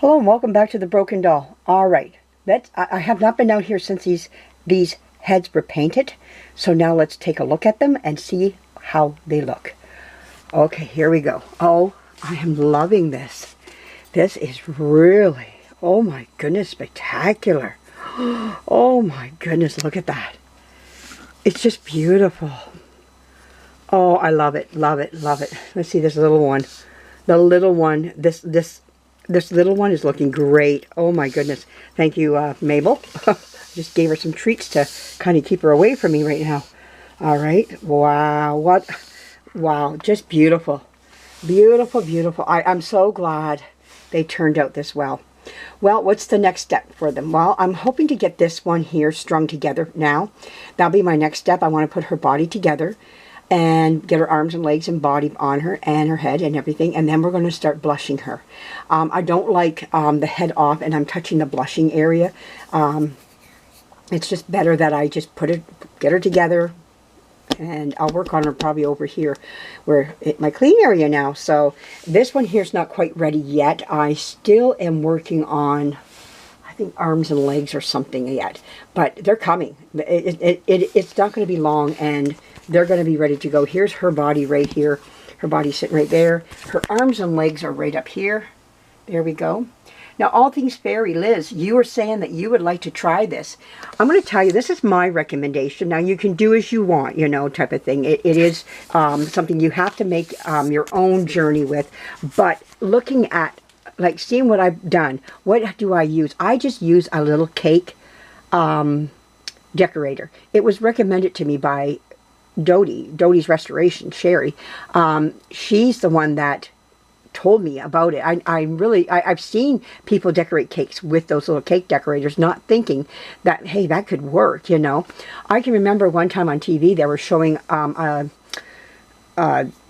Hello and welcome back to the Broken Doll. All right, I have not been down here since these heads were painted. So now let's take a look at them and see how they look. Okay, here we go. Oh, I am loving this. This is really, oh my goodness, spectacular. Oh my goodness, look at that. It's just beautiful. Oh, I love it, love it, love it. Let's see this little one. The little one, this little one is looking great. Oh my goodness. Thank you, Mabel. Just gave her some treats to kind of keep her away from me right now. All right. Wow. Wow. Just beautiful. Beautiful, beautiful. I'm so glad they turned out this well. Well, what's the next step for them? Well, I'm hoping to get this one here strung together now. That'll be my next step. I want to put her body together and get her arms and legs and body on her and her head and everything, and then we're going to start blushing her. I don't like the head off and I'm touching the blushing area. It's just better that I just get her together, and I'll work on her probably over here where my clean area now. So this one here is not quite ready yet. I still am working on, I think, arms and legs or something yet, but they're coming. It's not going to be long, and they're going to be ready to go. Here's her body right here. Her body's sitting right there. Her arms and legs are right up here. There we go. Now, all things fairy, Liz, you were saying that you would like to try this. I'm going to tell you, this is my recommendation. Now, you can do as you want, you know, type of thing. It is something you have to make your own journey with. But looking at, like, seeing what I've done, what do I use? I just use a little cake decorator. It was recommended to me by Dodie's Restoration, Sherry. She's the one that told me about it. I've seen people decorate cakes with those little cake decorators, not thinking that, hey, that could work, you know. I can remember one time on TV they were showing a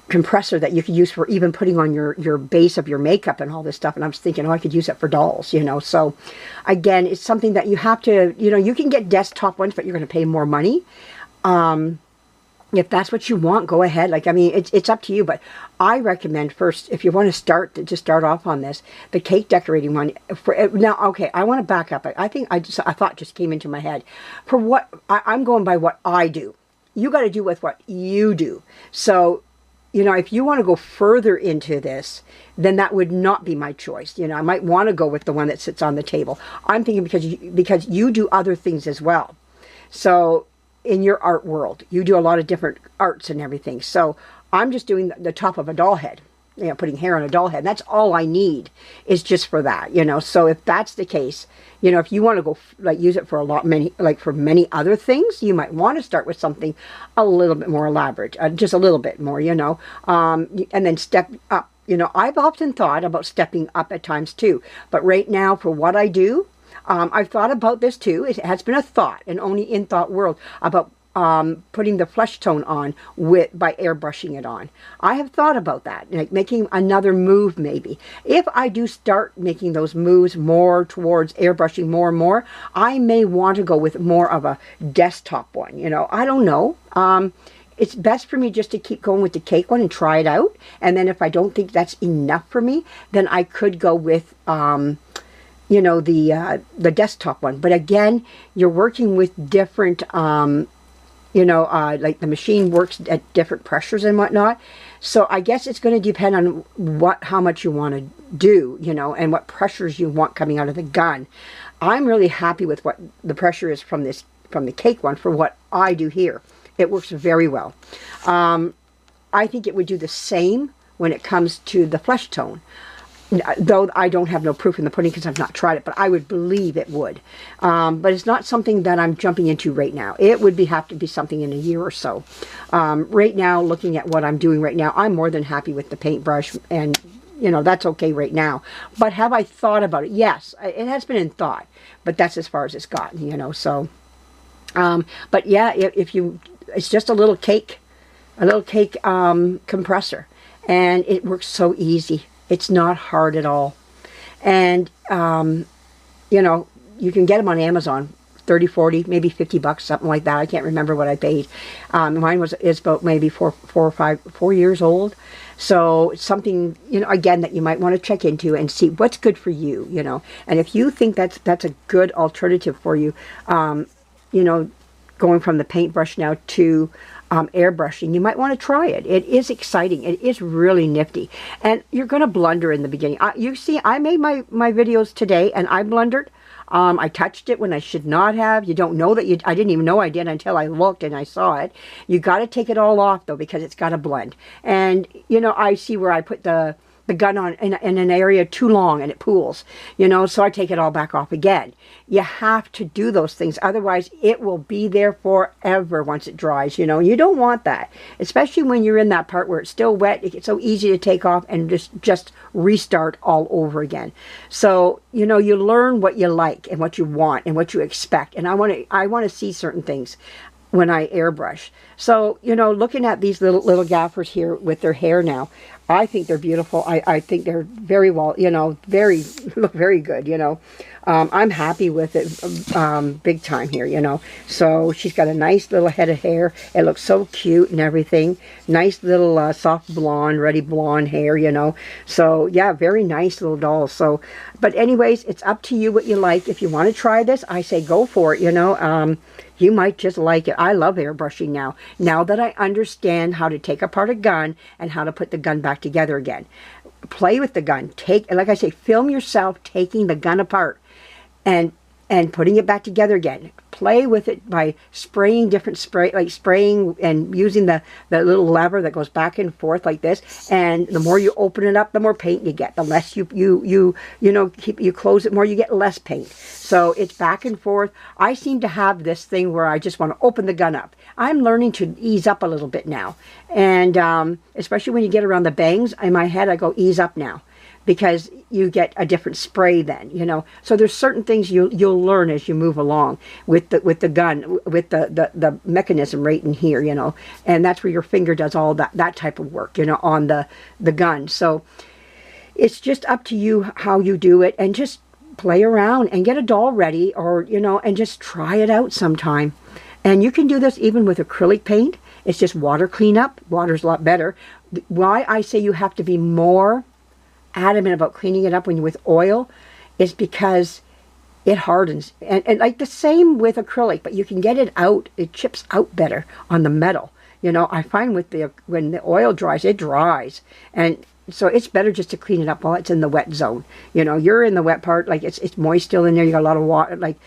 compressor that you could use for even putting on your base of your makeup and all this stuff, and I was thinking, oh, I could use it for dolls, you know. So again, it's something that you have to, you know, you can get desktop ones, but you're going to pay more money. If that's what you want, go ahead. Like, I mean, it's up to you, but I recommend first, if you want to start off on this, the cake decorating one. Now, okay, I want to back up. I think I thought just came into my head. For what, I'm going by what I do. You got to do with what you do. So, you know, if you want to go further into this, then that would not be my choice. You know, I might want to go with the one that sits on the table. I'm thinking because you do other things as well. So in your art world, you do a lot of different arts and everything. So I'm just doing the top of a doll head, you know, putting hair on a doll head. That's all I need is just for that, you know. So if that's the case, you know, if you want to go like use it for for many other things, you might want to start with something a little bit more elaborate, just a little bit more, you know, and then step up. You know, I've often thought about stepping up at times too, but right now for what I do, I've thought about this too. It has been a thought, and only in thought world, about putting the flesh tone on by airbrushing it on. I have thought about that, like making another move maybe. If I do start making those moves more towards airbrushing more and more, I may want to go with more of a desktop one. You know, I don't know. It's best for me just to keep going with the cake one and try it out. And then if I don't think that's enough for me, then I could go with you know, the desktop one. But again, you're working with different, you know, like the machine works at different pressures and whatnot. So I guess it's going to depend on how much you want to do, you know, and what pressures you want coming out of the gun. I'm really happy with what the pressure is from the cake one for what I do here. It works very well. I think it would do the same when it comes to the flesh tone. Though I don't have no proof in the pudding because I've not tried it, but I would believe it would. But it's not something that I'm jumping into right now. It would have to be something in a year or so. Right now, looking at what I'm doing right now, I'm more than happy with the paintbrush, and you know, that's okay right now. But have I thought about it? Yes, it has been in thought, but that's as far as it's gotten, you know. So, but yeah, it's just a little cake compressor, and it works so easy. It's not hard at all. And, you know, you can get them on Amazon, 30, 40, maybe 50 bucks, something like that. I can't remember what I paid. Mine is about maybe 4 years old. So it's something, again, that you might want to check into and see what's good for you, And if you think that's a good alternative for you, going from the paintbrush now to airbrushing, you might want to try it. It is exciting. It is really nifty. And you're going to blunder in the beginning. You see, I made my videos today and I blundered. I touched it when I should not have. You don't know that I didn't even know I did until I looked and I saw it. You got to take it all off though, because it's got to blend. And, I see where I put the gun on in an area too long and it pools, so I take it all back off again. You have to do those things. Otherwise, it will be there forever once it dries, You don't want that, especially when you're in that part where it's still wet. It's so easy to take off and just restart all over again. So, you learn what you like and what you want and what you expect. And I want to see certain things when I airbrush. So, looking at these little gaffers here with their hair now, I think they're beautiful. I think they're very well, look very good, I'm happy with it, big time here, So she's got a nice little head of hair. It looks so cute and everything. Nice little soft blonde, ruddy blonde hair, So yeah, very nice little doll. So, but anyways, it's up to you what you like. If you want to try this, I say go for it, you might just like it. I love airbrushing now. Now that I understand how to take apart a gun and how to put the gun back together again. Play with the gun. Like I say, film yourself taking the gun apart and putting it back together again. Play with it by spraying different spraying and using the little lever that goes back and forth like this. And the more you open it up, the more paint you get. The less you close it more, you get less paint. So it's back and forth. I seem to have this thing where I just want to open the gun up. I'm learning to ease up a little bit now. And especially when you get around the bangs, in my head I go ease up now. Because you get a different spray then, So there's certain things you'll learn as you move along with the gun, with the mechanism right in here, And that's where your finger does all that type of work, on the gun. So it's just up to you how you do it, and just play around and get a doll ready, or and just try it out sometime. And you can do this even with acrylic paint. It's just water cleanup. Water's a lot better. Why I say you have to be more adamant about cleaning it up when you're with oil is because it hardens, and like the same with acrylic, but you can get it out. It chips out better on the metal. I find when the oil dries, it dries, and so it's better just to clean it up while it's in the wet zone. You're in the wet part, like it's moist still in there. You got a lot of water, like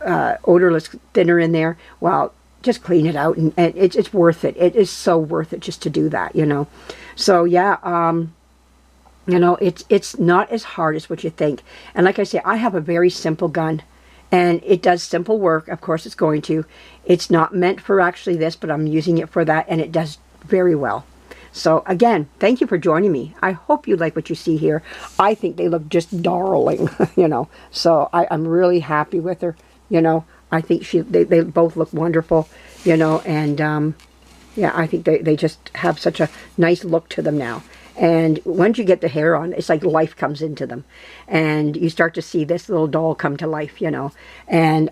odorless thinner in there. Well, just clean it out, and it's worth it. It is so worth it just to do that, So yeah, it's not as hard as what you think. And like I say, I have a very simple gun, and it does simple work. Of course it's going to. It's not meant for actually this, but I'm using it for that, and it does very well. So again, thank you for joining me. I hope you like what you see here. I think they look just darling, So I'm really happy with her, I think they both look wonderful, and yeah, I think they just have such a nice look to them now. And once you get the hair on, it's like life comes into them. And you start to see this little doll come to life, And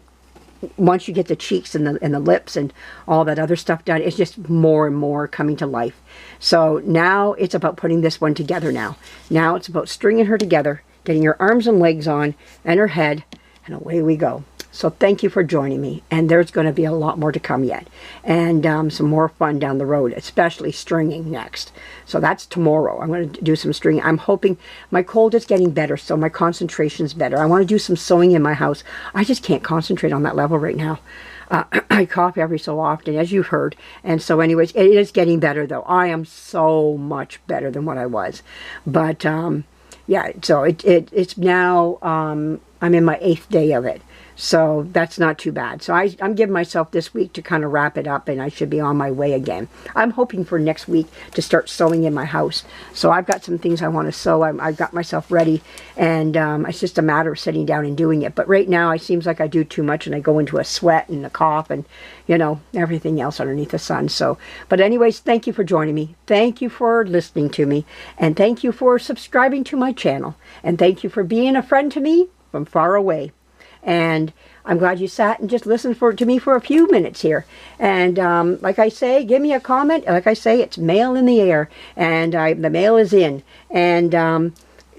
once you get the cheeks and the lips and all that other stuff done, it's just more and more coming to life. So now it's about putting this one together now. Now it's about stringing her together, getting her arms and legs on, and her head, and away we go. So thank you for joining me, and there's going to be a lot more to come yet, and some more fun down the road, especially stringing next. So that's tomorrow. I'm going to do some stringing. I'm hoping my cold is getting better, so my concentration's better. I want to do some sewing in my house. I just can't concentrate on that level right now. I cough every so often, as you've heard, and so anyways, it is getting better though. I am so much better than what I was, but yeah. So it's now I'm in my 8th day of it. So that's not too bad. So I'm giving myself this week to kind of wrap it up, and I should be on my way again. I'm hoping for next week to start sewing in my house. So I've got some things I want to sew. I've got myself ready, and it's just a matter of sitting down and doing it. But right now it seems like I do too much, and I go into a sweat and a cough and, everything else underneath the sun. So, but anyways, thank you for joining me. Thank you for listening to me, and thank you for subscribing to my channel. And thank you for being a friend to me from far away. And I'm glad you sat and just listened to me for a few minutes here. And like I say, give me a comment. Like I say, it's mail in the air, and the mail is in. And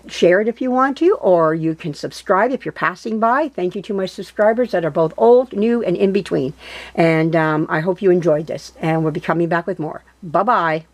share it if you want to, or you can subscribe if you're passing by. Thank you to my subscribers that are both old, new, and in between. And I hope you enjoyed this, and we'll be coming back with more. Bye-bye.